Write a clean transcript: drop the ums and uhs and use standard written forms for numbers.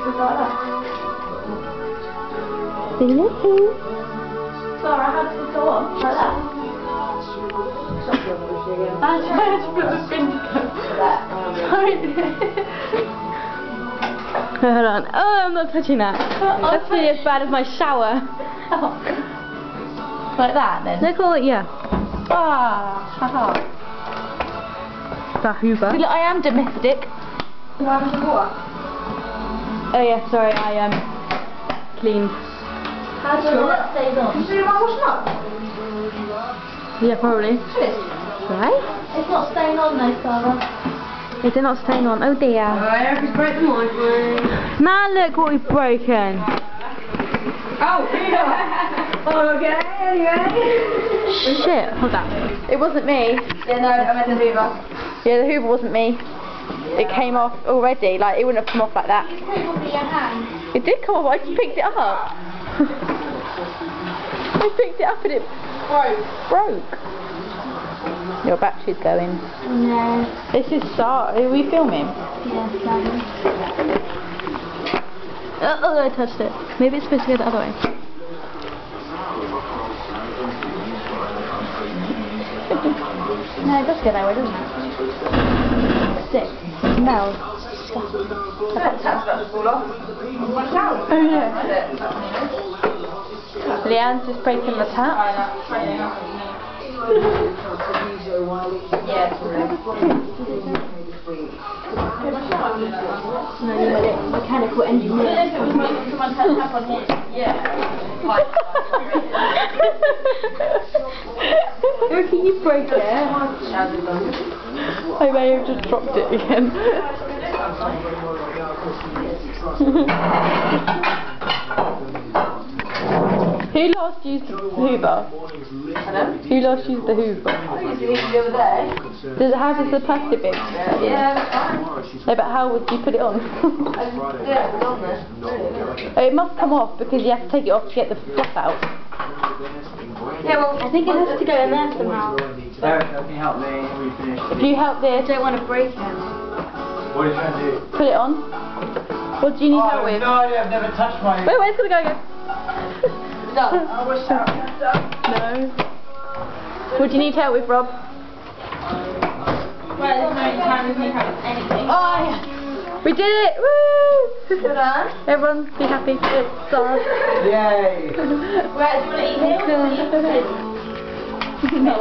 See you soon. Sarah, how does it go on? Like that? I'm trying to put the finger. Hold on. Oh, I'm not touching that. That's really as bad as my shower. Like that then? They call it, yeah. Haha. The hoover. See, look, I am domestic. Oh yeah, sorry, I cleaned. How do you know that stays on? Can you my washing up? Yeah, probably. Right? It's not staying on though, Sarah. Is it not staying on? Oh dear. Alright, I've broke the microwave. Man, look what we've broken. Oh, yeah. Okay, anyway. Shit, hold on. It wasn't me. Yeah, no, I meant the hoover. Yeah, the hoover wasn't me. It came off already, like it wouldn't have come off like that. It came off with your hand. It did come off, I just picked it up. I picked it up and it broke. Your battery's going. No. This is are we filming? Yeah, sorry. Oh, I touched it. Maybe it's supposed to go the other way. No, it does go that way, doesn't it? Sick. Smells. Oh yeah. Leanne's just breaking the tap. No, you made it mechanical engineering. Someone had a tap on here. Yeah. Can you break it? I may have just dropped it again. Who last used the hoover? Who last used the hoover? I used it the other day. Does it have the plastic bit? Yeah, that's fine. No, but how would you put it on? I just did it, it was on there. It must come off because you have to take it off to get the fluff out. Yeah, well, I think it has to go in there somehow. Eric, can you help me when we finish? If you help this, I don't want to break it. What are you trying to do? put it on. What do you need help with? No idea, I've never touched my... Wait, it's gonna go again. No. No. What do you need help with, Rob? Well, there's no time with me having anything. Oh, yeah. We did it! Woo! Well done. Everyone, be happy. It's stars. Yay! Right, do you want to eat here? No.